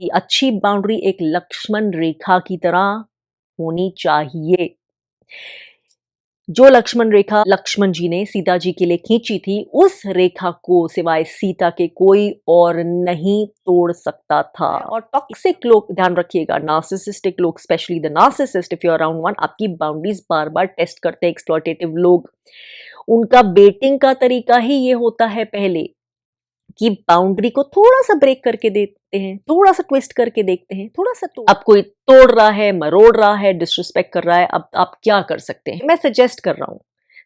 कि अच्छी बाउंड्री एक लक्ष्मण रेखा की तरह होनी चाहिए। जो लक्ष्मण रेखा लक्ष्मण जी ने सीता जी के लिए खींची थी, उस रेखा को सिवाय सीता के कोई और नहीं तोड़ सकता था। और टॉक्सिक लोग, ध्यान रखिएगा, नार्सिसिस्टिक लोग, specially the narcissist, if you are around one, आपकी बाउंड्रीज बार बार टेस्ट करते हैं। एक्सप्लॉयटेटिव लोग, उनका बेटिंग का तरीका ही ये होता है पहले कि बाउंड्री को थोड़ा सा ब्रेक करके देते हैं, थोड़ा सा ट्विस्ट करके देखते हैं, थोड़ा सा अब कोई तोड़ रहा है, मरोड़ रहा है, डिसरिस्पेक्ट कर रहा है, अब आप क्या कर सकते हैं? मैं सजेस्ट कर रहा हूं,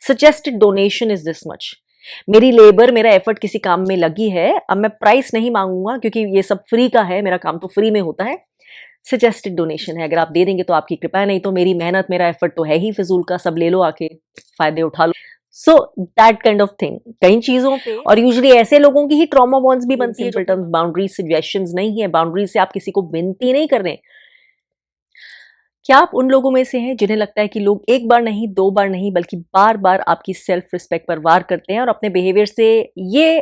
suggested donation is this much. मेरी लेबर, मेरा एफर्ट किसी काम में लगी है, अब मैं प्राइस नहीं मांगूंगा क्योंकि ये सब फ्री का है, मेरा काम तो फ्री में होता है। सजेस्टेड डोनेशन है, अगर आप दे देंगे तो आपकी कृपा है, नहीं तो मेरी मेहनत, मेरा एफर्ट तो है ही फिजूल का, सब ले लो आके, फायदे उठा लो। So that kind of thing कई चीजों पे, और यूजुअली ऐसे लोगों की ही ट्रॉमा बॉन्ड्स भी बनती है। सिंपल टर्म्स, बाउंड्री सजेशंस नहीं है, बाउंड्री से आप किसी को विनती नहीं कर रहे। क्या आप उन लोगों में से हैं जिन्हें लगता है कि लोग एक बार नहीं, दो बार नहीं, बल्कि बार बार आपकी सेल्फ रिस्पेक्ट पर वार करते हैं और अपने बिहेवियर से ये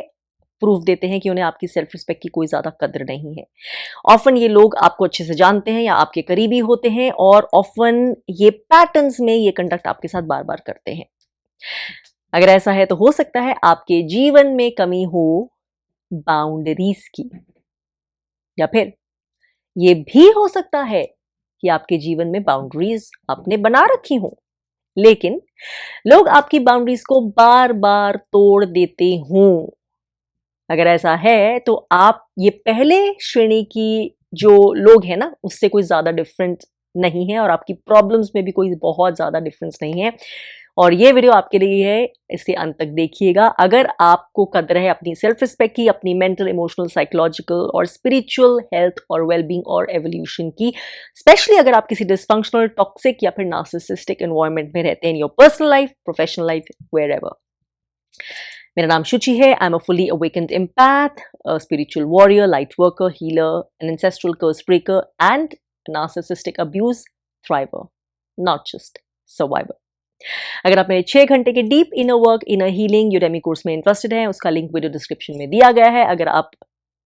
प्रूफ देते हैं कि उन्हें आपकी सेल्फ रिस्पेक्ट की कोई ज्यादा कद्र नहीं है? ऑफन ये लोग आपको अच्छे से जानते हैं या आपके करीबी होते हैं, और ऑफन ये पैटर्न्स में ये कंडक्ट आपके साथ बार बार करते हैं। अगर ऐसा है तो हो सकता है आपके जीवन में कमी हो बाउंड्रीज की, या फिर ये भी हो सकता है कि आपके जीवन में बाउंड्रीज आपने बना रखी हो, लेकिन लोग आपकी बाउंड्रीज को बार बार तोड़ देते हों। अगर ऐसा है तो आप ये पहले श्रेणी की जो लोग हैं ना, उससे कोई ज्यादा डिफरेंट नहीं है, और आपकी प्रॉब्लम्स में भी कोई बहुत ज्यादा डिफरेंस नहीं है। और ये वीडियो आपके लिए है, इसे अंत तक देखिएगा। अगर आपको कदर है अपनी सेल्फ रिस्पेक्ट की, अपनी मेंटल, इमोशनल, साइकोलॉजिकल और स्पिरिचुअल हेल्थ और वेलबींग और एवोल्यूशन की, स्पेशली अगर आप किसी डिसफंक्शनल, टॉक्सिक या फिर नार्सिसिस्टिक एनवायरनमेंट में रहते हैं, in your personal life, professional life, wherever. मेरा नाम शुचि है। I am a fully awakened empath, a spiritual warrior, light worker, healer, an ancestral curse breaker, and a narcissistic abuse thriver, not just survivor. अगर आप मेरे 6 घंटे के deep inner work, inner healing Udemy course में interested हैं, उसका link video description में दिया गया है। अगर आप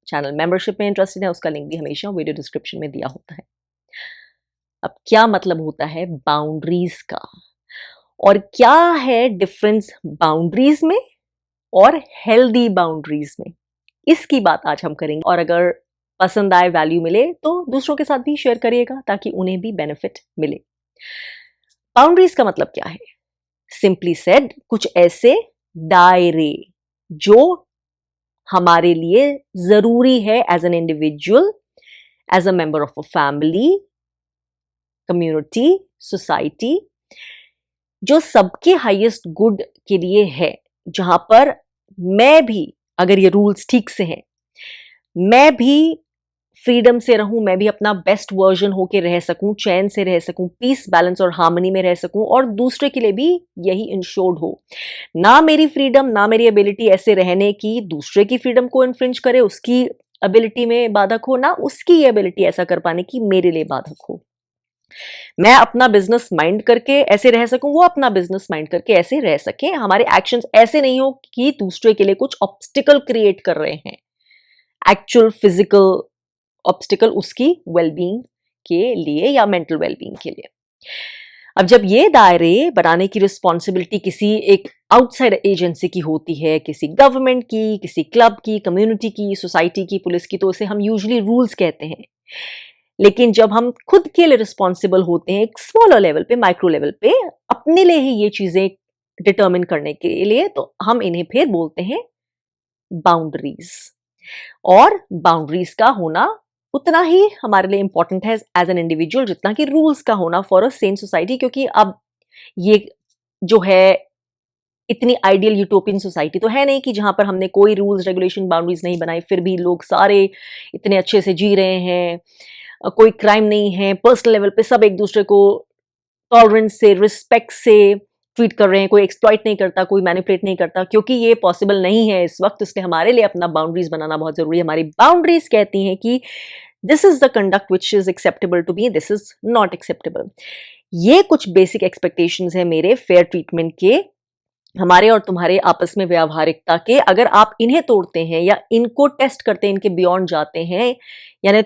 चैनल मेंबरशिप में इंटरेस्टेड हैं, उसका लिंक भी हमेशा वीडियो डिस्क्रिप्शन में दिया होता है। अब क्या मतलब होता है बाउंड्रीज का, और क्या है डिफरेंस बाउंड्रीज में और हेल्दी बाउंड्रीज में, इसकी बात आज हम करेंगे। और अगर पसंद आए, वैल्यू मिले, तो दूसरों के साथ भी शेयर करिएगा ताकि उन्हें भी बेनिफिट मिले। बाउंड्रीज का मतलब क्या है? सिंपली सेड, कुछ ऐसे दायरे जो हमारे लिए जरूरी है as an individual, as a member of a family, community, society, जो सबके हाईएस्ट गुड के लिए है, जहां पर मैं भी, अगर ये रूल्स ठीक से हैं, मैं भी फ्रीडम से रहूं, मैं भी अपना बेस्ट वर्जन होके रह सकूं, चैन से रह सकूं, पीस, बैलेंस और हार्मनी में रह सकूं, और दूसरे के लिए भी यही इंश्योर्ड हो। ना मेरी फ्रीडम, ना मेरी एबिलिटी ऐसे रहने की दूसरे की फ्रीडम को इन्फ्रिंज करे, उसकी एबिलिटी में बाधक हो, ना उसकी एबिलिटी ऐसा कर पाने की मेरे लिए बाधक हो। मैं अपना बिजनेस माइंड करके ऐसे रह सकूं, वो अपना बिजनेस माइंड करके ऐसे रह सके। हमारे एक्शंस ऐसे नहीं हो कि दूसरे के लिए कुछ ऑब्स्टिकल क्रिएट कर रहे हैं, एक्चुअल फिजिकल ऑब्स्टिकल उसकी वेलबींग के लिए या मेंटल वेलबींग के लिए। अब जब ये दायरे बनाने की रिस्पॉन्सिबिलिटी किसी एक आउटसाइड एजेंसी की होती है, किसी गवर्नमेंट की, किसी क्लब की, कम्युनिटी की, सोसाइटी की, पुलिस की, तो उसे हम यूजुअली रूल्स कहते हैं। लेकिन जब हम खुद के लिए रिस्पॉन्सिबल होते हैं, एक स्मॉलर लेवल पे, माइक्रो लेवल पे, अपने लिए ही ये चीजें डिटर्मिन करने के लिए, तो हम इन्हें फिर बोलते हैं बाउंड्रीज। और बाउंड्रीज का होना उतना ही हमारे लिए इंपॉर्टेंट है एज एन इंडिविजुअल जितना कि रूल्स का होना फॉर अ सेन सोसाइटी। क्योंकि अब ये जो है, इतनी आइडियल यूटोपियन सोसाइटी तो है नहीं कि जहां पर हमने कोई रूल्स, रेगुलेशन, बाउंड्रीज नहीं बनाई, फिर भी लोग सारे इतने अच्छे से जी रहे हैं, कोई क्राइम नहीं है, पर्सनल लेवल पे सब एक दूसरे को टॉलरेंस से, रिस्पेक्ट से ट्वीट कर रहे हैं, कोई एक्सप्लॉइट नहीं करता, कोई मैनिपुलेट नहीं करता। क्योंकि ये पॉसिबल नहीं है इस वक्त, इसलिए हमारे लिए अपना बाउंड्रीज बनाना बहुत जरूरी है। हमारी बाउंड्रीज कहती हैं कि this is the conduct which is acceptable to me, this is not acceptable. ये कुछ बेसिक एक्सपेक्टेशंस है मेरे फेयर ट्रीटमेंट के, हमारे और तुम्हारे आपस में व्यावहारिकता के। अगर आप इन्हें तोड़ते हैं या इनको टेस्ट करते हैं, इनके बियॉन्ड जाते हैं, यानी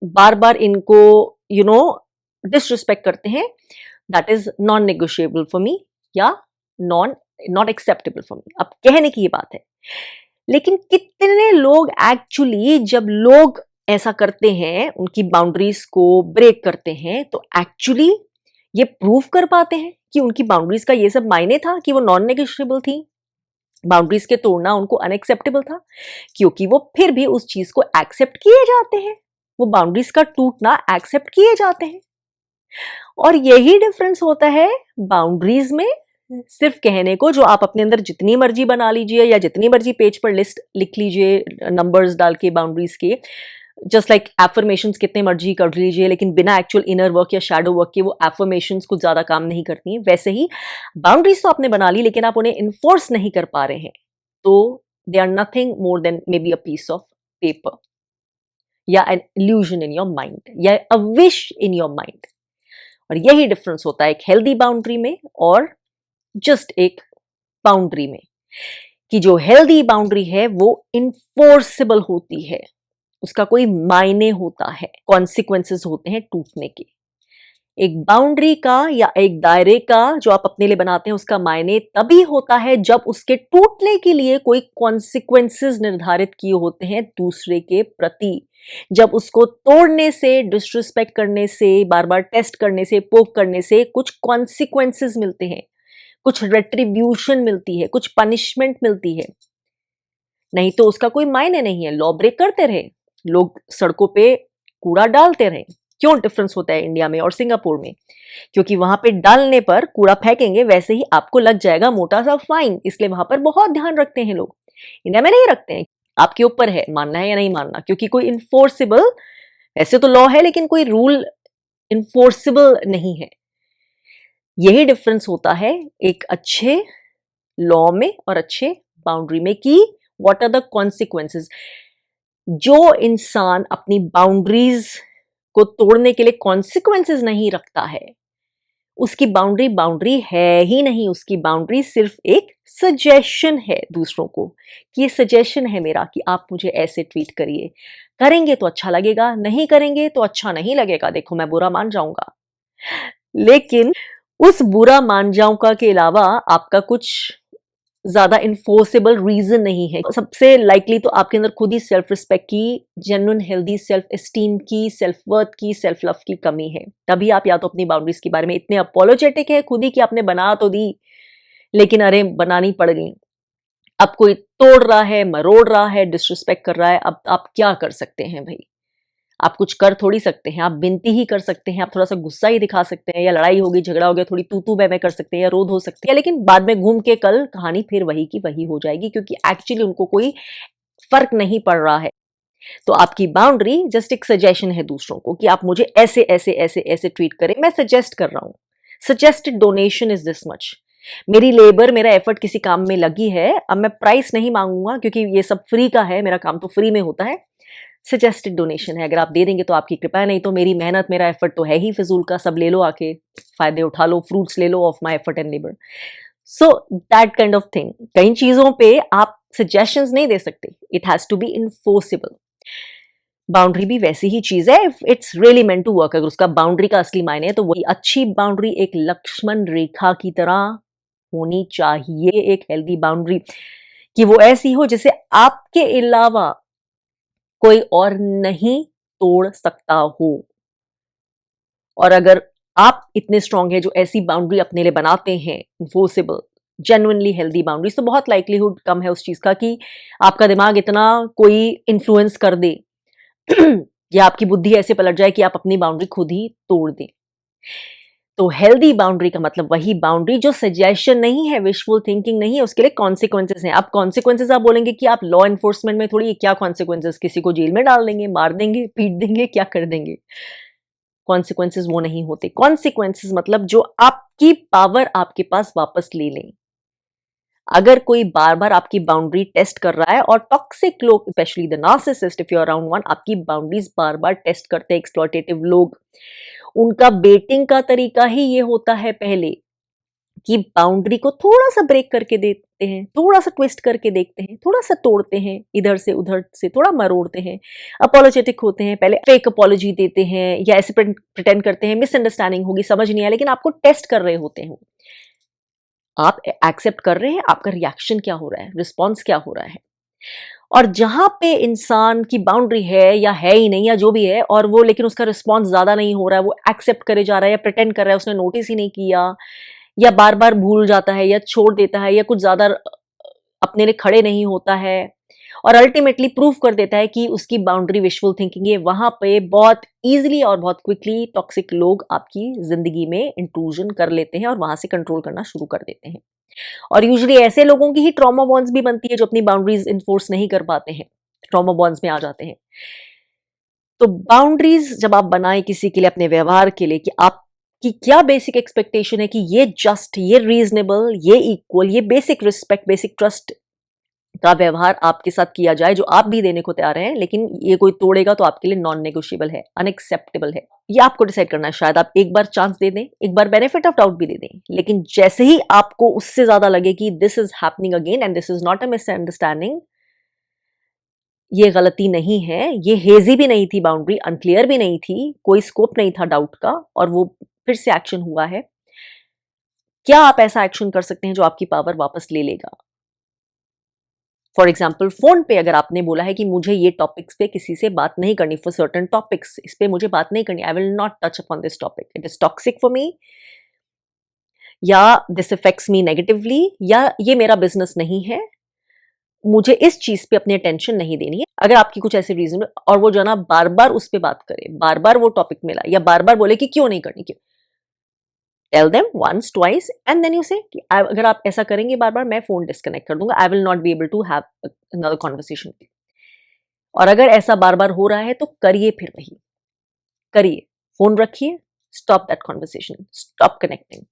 बार बार इनको डिसरिस्पेक्ट करते हैं, that is non negotiable for me, या नॉट एक्सेप्टेबल फॉर मी। अब कहने की ये बात है, लेकिन कितने लोग एक्चुअली जब लोग ऐसा करते हैं, उनकी बाउंड्रीज को ब्रेक करते हैं, तो एक्चुअली ये प्रूव कर पाते हैं कि उनकी बाउंड्रीज का ये सब मायने था, कि वो नॉन नेगोशिएबल थी, बाउंड्रीज के तोड़ना उनको अनएक्सेप्टेबल था, क्योंकि वो फिर भी उस चीज को एक्सेप्ट किए जाते हैं, वो बाउंड्रीज का टूटना एक्सेप्ट किए जाते हैं। और यही डिफरेंस होता है बाउंड्रीज में, सिर्फ कहने को, जो आप अपने अंदर जितनी मर्जी बना लीजिए या जितनी मर्जी पेज पर लिस्ट लिख लीजिए नंबर्स डाल के बाउंड्रीज के, जस्ट लाइक एफर्मेशंस कितने मर्जी कर लीजिए, लेकिन बिना एक्चुअल इनर वर्क या शैडो वर्क के वो एफर्मेशंस कुछ ज्यादा काम नहीं करती हैं। वैसे ही बाउंड्रीज तो आपने बना ली, लेकिन आप उन्हें इन्फोर्स नहीं कर पा रहे हैं, तो they are nothing more than maybe a piece of paper, या an illusion in your mind, या a wish in your mind. और यही डिफरेंस होता है एक हेल्दी बाउंड्री में और जस्ट एक बाउंड्री में, कि जो हेल्दी बाउंड्री है वो इन्फोर्सेबल होती है, उसका कोई मायने होता है, कॉन्सिक्वेंसेस होते हैं टूटने के। एक बाउंड्री का या एक दायरे का जो आप अपने लिए बनाते हैं, उसका मायने तभी होता है जब उसके टूटने के लिए कोई कॉन्सिक्वेंसेस निर्धारित किए होते हैं दूसरे के प्रति। जब उसको तोड़ने से, डिसरिस्पेक्ट करने से, बार बार टेस्ट करने से, पोक करने से कुछ कॉन्सिक्वेंसेस मिलते हैं, कुछ रेट्रीब्यूशन मिलती है, कुछ पनिशमेंट मिलती है, नहीं तो उसका कोई मायने नहीं है। लॉ ब्रेक करते रहे लोग, सड़कों पे कूड़ा डालते रहे। क्यों डिफरेंस होता है इंडिया में और सिंगापुर में? क्योंकि वहां पे डालने पर, कूड़ा फेंकेंगे वैसे ही आपको लग जाएगा मोटा सा फाइन, इसलिए वहां पर बहुत ध्यान रखते हैं लोग। इंडिया में नहीं रखते हैं। आपके ऊपर है मानना है या नहीं मानना, क्योंकि कोई इन्फोर्सिबल, ऐसे तो लॉ है लेकिन कोई रूल इन्फोर्सिबल नहीं है। यही डिफरेंस होता है एक अच्छे लॉ में और अच्छे बाउंड्री में, कि व्हाट आर द कॉन्सिक्वेंसेस। जो इंसान अपनी बाउंड्रीज को तोड़ने के लिए कॉन्सिक्वेंसेस नहीं रखता है, उसकी बाउंड्री बाउंड्री है ही नहीं। उसकी बाउंड्री सिर्फ एक सजेशन है दूसरों को, कि ये सजेशन है मेरा कि आप मुझे ऐसे ट्रीट करिए, करेंगे तो अच्छा लगेगा, नहीं करेंगे तो अच्छा नहीं लगेगा, देखो मैं बुरा मान जाऊंगा। लेकिन उस बुरा मान जाऊंगा के अलावा आपका कुछ ज्यादा इन्फोर्सेबल रीजन नहीं है। सबसे लाइकली तो आपके अंदर खुद ही सेल्फ रिस्पेक्ट की, जेन्युइन हेल्दी सेल्फ एस्टीम की, सेल्फ वर्थ की, सेल्फ लव की कमी है। तभी आप या तो अपनी बाउंड्रीज के बारे में इतने अपोलोजेटिक है खुद ही कि आपने बना तो दी, लेकिन अरे बनानी पड़ गई। अब कोई तोड़ रहा है, मरोड़ रहा है, डिसरिस्पेक्ट कर रहा है, अब आप क्या कर सकते हैं भाई? आप कुछ कर थोड़ी सकते हैं, आप विनती ही कर सकते हैं, आप थोड़ा सा गुस्सा ही दिखा सकते हैं, या लड़ाई होगी, झगड़ा हो गया, थोड़ी तू तू मैं कर सकते हैं, या रोध हो सकते हैं, लेकिन बाद में घूम के कल कहानी फिर वही की वही हो जाएगी, क्योंकि एक्चुअली उनको कोई फर्क नहीं पड़ रहा है। तो आपकी बाउंड्री जस्ट एक सजेशन है दूसरों को, कि आप मुझे ऐसे ऐसे ऐसे ऐसे ट्रीट करें, मैं सजेस्ट कर रहा हूं। Suggested donation is this much. मेरी लेबर, मेरा एफर्ट किसी काम में लगी है, अब मैं प्राइस नहीं मांगूंगा, क्योंकि ये सब फ्री का है, मेरा काम तो फ्री में होता है। सजेस्टेड डोनेशन है, अगर आप दे देंगे तो आपकी कृपा है, नहीं तो मेरी मेहनत, मेरा एफर्ट तो है ही फिजूल का, सब ले लो, आके फायदे उठा लो, फ्रूट्स ले लो of my effort and labour. So that kind of thing. कई चीजों पे आप सजेशंस नहीं दे सकते, it has to be enforceable. Boundary भी वैसी ही चीज है, it's really meant to work. अगर उसका बाउंड्री का असली मायने है तो वही अच्छी बाउंड्री एक लक्ष्मण रेखा की तरह होनी चाहिए। एक हेल्दी बाउंड्री, कि वो ऐसी हो जिसे आपके अलावा कोई और नहीं तोड़ सकता हो। और अगर आप इतने स्ट्रांग हैं जो ऐसी बाउंड्री अपने लिए बनाते हैं, इन्फोर्सेबल, जेन्युइनली हेल्दी बाउंड्रीज, तो बहुत लाइकलीहुड कम है उस चीज का कि आपका दिमाग इतना कोई इन्फ्लुएंस कर दे या आपकी बुद्धि ऐसे पलट जाए कि आप अपनी बाउंड्री खुद ही तोड़ दें। तो हेल्दी बाउंड्री का मतलब वही बाउंड्री जो सजेशन नहीं है, विशफुल थिंकिंग नहीं है, उसके लिए कॉन्सिक्वेंसेस हैं। अब कॉन्सिक्वेंसेस आप बोलेंगे कि आप लॉ एनफोर्समेंट में थोड़ी, क्या कॉन्सिक्वेंसेस? किसी को जेल में डाल देंगे, मार देंगे, पीट देंगे, क्या कर देंगे? कॉन्सिक्वेंसेस वो नहीं होते। कॉन्सिक्वेंसेस मतलब जो आपकी पावर आपके पास वापस ले लें। अगर कोई बार बार आपकी बाउंड्री टेस्ट कर रहा है, और टॉक्सिक लोग, specially the narcissist, if you are around one, आपकी बाउंड्रीज बार बार टेस्ट करते हैं, एक्सप्लॉयटेटिव लोग, उनका बेटिंग का तरीका ही ये होता है पहले कि बाउंड्री को थोड़ा सा ब्रेक करके देते हैं, थोड़ा सा ट्विस्ट करके देखते हैं, थोड़ा सा तोड़ते हैं, इधर से उधर से थोड़ा मरोड़ते हैं, अपोलोजेटिक होते हैं, पहले फेक अपोलॉजी देते हैं या ऐसे प्रिटेंड करते हैं मिसअंडरस्टैंडिंग होगी, समझ नहीं आया, लेकिन आपको टेस्ट कर रहे होते हैं। आप एक्सेप्ट कर रहे हैं, आपका रिएक्शन क्या हो रहा है, रिस्पॉन्स क्या हो रहा है। और जहां पे इंसान की बाउंड्री है या है ही नहीं या जो भी है, और वो लेकिन उसका रिस्पॉन्स ज्यादा नहीं हो रहा है, वो एक्सेप्ट करे जा रहा है या प्रिटेंड कर रहा है उसने नोटिस ही नहीं किया, या बार बार भूल जाता है या छोड़ देता है या कुछ ज्यादा अपने लिए खड़े नहीं होता है और अल्टीमेटली प्रूव कर देता है कि उसकी बाउंड्री विशफुल थिंकिंग है, वहां पे बहुत इजीली और बहुत क्विकली टॉक्सिक लोग आपकी जिंदगी में इंट्रूजन कर लेते हैं और वहां से कंट्रोल करना शुरू कर देते हैं। और यूजुअली ऐसे लोगों की ही ट्रॉमा बॉन्ड्स भी बनती है जो अपनी बाउंड्रीज इन्फोर्स नहीं कर पाते हैं, ट्रॉमा बॉन्ड्स में आ जाते हैं। तो बाउंड्रीज जब आप बनाएं किसी के लिए, अपने व्यवहार के लिए, कि आपकी क्या बेसिक एक्सपेक्टेशन है, कि ये जस्ट, ये रीजनेबल, ये इक्वल, ये बेसिक रिस्पेक्ट, बेसिक ट्रस्ट का व्यवहार आपके साथ किया जाए जो आप भी देने को तैयार हैं, लेकिन ये कोई तोड़ेगा तो आपके लिए नॉन नेगोशिएबल है, अनएक्सेप्टेबल है। ये आपको डिसाइड करना है। शायद आप एक बार चांस दे दें, एक बार बेनिफिट ऑफ डाउट भी दे दें, लेकिन जैसे ही आपको उससे ज्यादा लगे कि this is happening again and this is not a misunderstanding, ये गलती नहीं है, ये हेजी भी नहीं थी, बाउंड्री अनक्लियर भी नहीं थी, कोई स्कोप नहीं था डाउट का, और वो फिर से एक्शन हुआ है, क्या आप ऐसा एक्शन कर सकते हैं जो आपकी पावर वापस ले लेगा? फॉर एग्जाम्पल, फोन पे अगर आपने बोला है कि मुझे ये टॉपिक्स पे किसी से बात नहीं करनी, फॉर सर्टन टॉपिक्स इस पे मुझे बात नहीं करनी, आई will not touch upon this topic, it is toxic for me, या दिस इफेक्ट्स मी नेगेटिवली, या ये मेरा बिजनेस नहीं है, मुझे इस चीज पे अपनी अटेंशन नहीं देनी है। अगर आपकी कुछ ऐसे रीजन और वो जो ना बार बार उस पे बात करे, बार बार वो टॉपिक मिला, या बार बार बोले कि क्यों नहीं करनी, क्यों, tell them once twice and then you say कि अगर आप ऐसा करेंगे बार बार, मैं फोन डिस्कनेक्ट कर दूंगा, I will not be able to have another conversation. और अगर ऐसा बार बार हो रहा है तो करिए, फिर वही करिए, फोन रखिए, stop that conversation, stop connecting,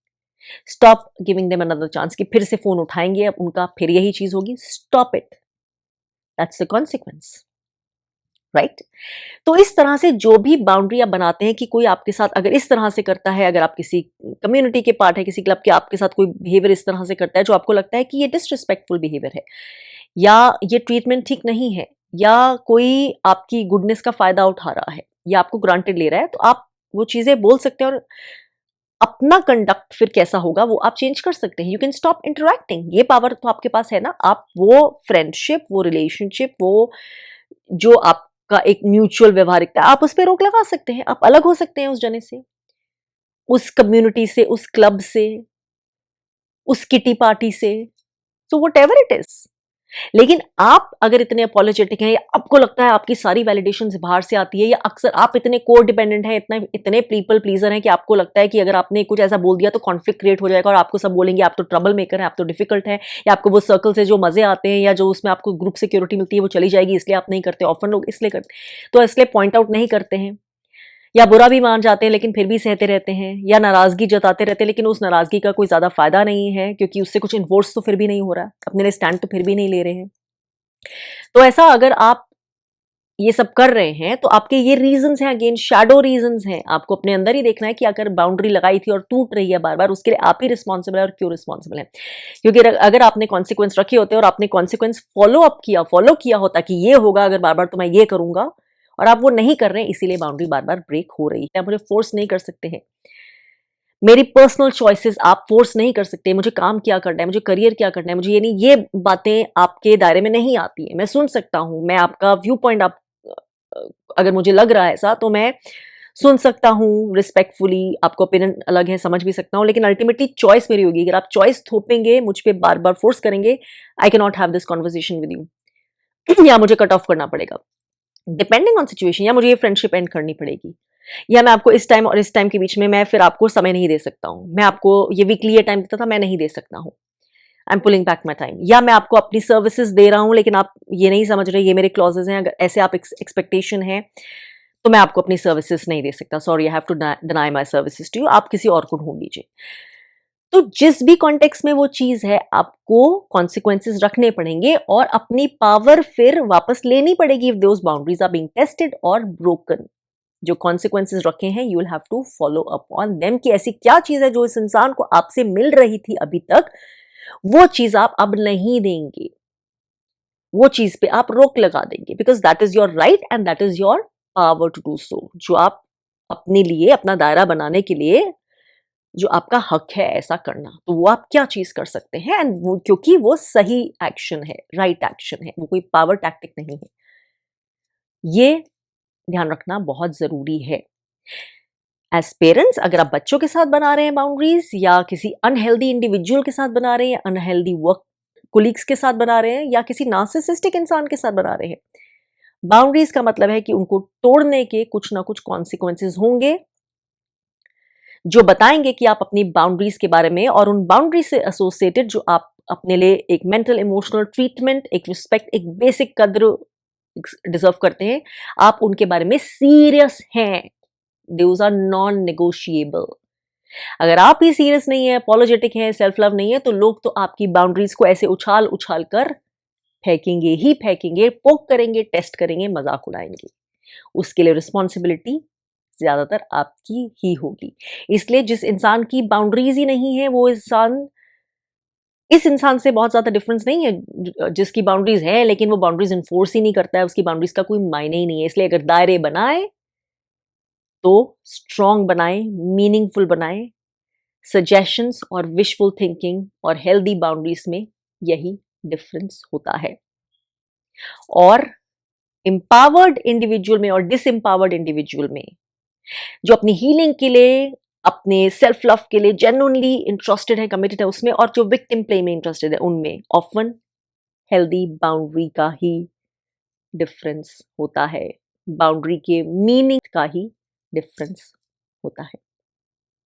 stop giving them another chance कि फिर से फोन उठाएंगे अब उनका, फिर यही चीज होगी, stop it, that's the consequence, right? तो इस तरह से जो भी बाउंड्री आप बनाते हैं कि कोई आपके साथ अगर इस तरह से करता है, अगर आप किसी कम्युनिटी के पार्ट है, किसी क्लब के, आपके साथ कोई बिहेवियर इस तरह से करता है जो आपको लगता है कि ये डिसरिस्पेक्टफुल बिहेवियर है, या ये ट्रीटमेंट ठीक नहीं है, या कोई आपकी गुडनेस का फायदा उठा रहा है, या आपको ग्रांटेड ले रहा है, तो आप वो चीजें बोल सकते हैं, और अपना कंडक्ट फिर कैसा होगा वो आप चेंज कर सकते हैं। यू कैन स्टॉप इंटरेक्टिंग, ये पावर तो आपके पास है ना। आप वो फ्रेंडशिप, वो रिलेशनशिप, वो जो आपका एक म्यूचुअल व्यवहारिकता, आप उस पर रोक लगा सकते हैं, आप अलग हो सकते हैं उस जने से, उस कम्युनिटी से, उस क्लब से, उस किटी पार्टी से, so what ever it is. लेकिन आप अगर इतने अपोलोजेटिक हैं, या आपको लगता है आपकी सारी वैलिडेशन बाहर से आती है, या अक्सर आप इतने कोर डिपेंडेंट हैं, इतने पीपल प्लीजर हैं कि आपको लगता है कि अगर आपने कुछ ऐसा बोल दिया तो कॉन्फ्लिक्ट क्रिएट हो जाएगा और आपको सब बोलेंगे आप तो ट्रबल मेकर हैं, आप तो डिफिकल्ट हैं, या आपको वो सर्कल से जो मजे आते हैं या जो उसमें आपको ग्रुप सिक्योरिटी मिलती है वो चली जाएगी, इसलिए आप नहीं करते। ऑफन लोग इसलिए करते, तो इसलिए पॉइंट आउट नहीं करते हैं, या बुरा भी मान जाते हैं लेकिन फिर भी सहते रहते हैं, या नाराजगी जताते रहते हैं लेकिन उस नाराजगी का कोई ज्यादा फायदा नहीं है, क्योंकि उससे कुछ इन्फोर्स तो फिर भी नहीं हो रहा, अपने लिए स्टैंड तो फिर भी नहीं ले रहे हैं। तो ऐसा अगर आप ये सब कर रहे हैं तो आपके ये रीजंस हैं, अगेन शैडो रीजंस हैं। आपको अपने अंदर ही देखना है कि अगर बाउंड्री लगाई थी और टूट रही है बार बार, उसके लिए आप ही रिस्पॉन्सिबल है, और क्यों रिस्पॉन्सिबल है? क्योंकि अगर आपने कॉन्सिक्वेंस रखे होते और आपने कॉन्सिक्वेंस फॉलो किया होता कि ये होगा अगर बार बार तो मैं ये करूंगा, और आप वो नहीं कर रहे हैं, इसीलिए बाउंड्री बार बार ब्रेक हो रही है। आप मुझे फोर्स नहीं कर सकते हैं, मेरी पर्सनल चॉइसेस आप फोर्स नहीं कर सकते, मुझे काम क्या करना है, मुझे करियर क्या करना है, मुझे ये बातें आपके दायरे में नहीं आती है। मैं सुन सकता हूं, मैं आपका व्यू पॉइंट, आप अगर मुझे लग रहा है ऐसा तो मैं सुन सकता हूं रिस्पेक्टफुली, आपको ओपिनियन अलग है समझ भी सकता हूं, लेकिन अल्टीमेटली चॉइस मेरी होगी। अगर आप चॉइस थोपेंगे मुझ पे, बार बार फोर्स करेंगे, I can not have this conversation with you, या मुझे कट ऑफ करना पड़ेगा डिपेंडिंग ऑन सिचुएशन, या मुझे ये फ्रेंडशिप एंड करनी पड़ेगी, या मैं आपको इस टाइम और इस टाइम के बीच में मैं फिर आपको समय नहीं दे सकता हूं, मैं आपको ये वीकली ये टाइम देता था मैं नहीं दे सकता हूं, I am pulling back my time, या मैं आपको अपनी सर्विसेज दे रहा हूं लेकिन आप ये नहीं समझ रहे, ये मेरे क्लॉजेज हैं, अगर ऐसे आप एक्सपेक्टेशन है तो मैं आपको अपनी सर्विसेज नहीं दे सकता, sorry I have to deny my services to you, आप किसी और को ढूंढ लीजिए। तो जिस भी कॉन्टेक्स्ट में वो चीज है, आपको कॉन्सिक्वेंसेस रखने पड़ेंगे और अपनी पावर फिर वापस लेनी पड़ेगी if those boundaries are being tested और ब्रोकन। जो कॉन्सिक्वेंसेस रखे हैं you will have to follow up on them, कि ऐसी क्या चीज है जो इस इंसान को आपसे मिल रही थी अभी तक, वो चीज आप अब नहीं देंगे, वो चीज पे आप रोक लगा देंगे, because that is your right and that is your power to do so. जो आप अपने लिए अपना दायरा बनाने के लिए जो आपका हक है ऐसा करना, तो वो आप क्या चीज कर सकते हैं, एंड वो क्योंकि वो सही एक्शन है, राइट एक्शन है, वो कोई पावर टैक्टिक नहीं है। ये ध्यान रखना बहुत जरूरी है। एज पेरेंट्स, अगर आप बच्चों के साथ बना रहे हैं बाउंड्रीज, या किसी अनहेल्दी इंडिविजुअल के साथ बना रहे हैं, अनहेल्दी वर्क कोलीग्स के साथ बना रहे हैं, या किसी नार्सिसिस्टिक इंसान के साथ बना रहे हैं, बाउंड्रीज का मतलब है कि उनको तोड़ने के कुछ ना कुछ कॉन्सिक्वेंसेस होंगे जो बताएंगे कि आप अपनी बाउंड्रीज के बारे में, और उन बाउंड्रीज से एसोसिएटेड जो आप अपने लिए एक मेंटल इमोशनल ट्रीटमेंट, एक रिस्पेक्ट, एक बेसिक कद्र डिजर्व करते हैं, आप उनके बारे में सीरियस हैं। Those are non negotiable. अगर आप ही सीरियस नहीं है, अपॉलोजेटिक है, सेल्फ लव नहीं है, तो लोग तो आपकी बाउंड्रीज को ऐसे उछाल उछाल कर फेंकेंगे ही फेंकेंगे, पोक करेंगे, टेस्ट करेंगे, मजाक उड़ाएंगे। उसके लिए रिस्पॉन्सिबिलिटी ज्यादातर आपकी ही होगी। इसलिए जिस इंसान की बाउंड्रीज ही नहीं है, वो इंसान इस इंसान से बहुत ज्यादा डिफरेंस नहीं है जिसकी बाउंड्रीज है लेकिन वो बाउंड्रीज इन्फोर्स ही नहीं करता है, उसकी बाउंड्रीज का कोई मायने ही नहीं है। इसलिए अगर दायरे बनाए तो स्ट्रॉन्ग बनाए, मीनिंगफुल बनाए। सजेशंस और विशफुल थिंकिंग और हेल्दी बाउंड्रीज में यही डिफरेंस होता है। और एम्पावर्ड इंडिविजुअल में और डिसएम्पावर्ड इंडिविजुअल में, जो अपनी हीलिंग के लिए, अपने सेल्फ लव के लिए जेन्युइनली इंटरेस्टेड है, कमिटेड है उसमें, और जो विक्टिम प्ले में इंटरेस्टेड है उनमें ऑफन हेल्दी बाउंड्री का ही डिफरेंस होता है, बाउंड्री के मीनिंग का ही डिफरेंस होता है।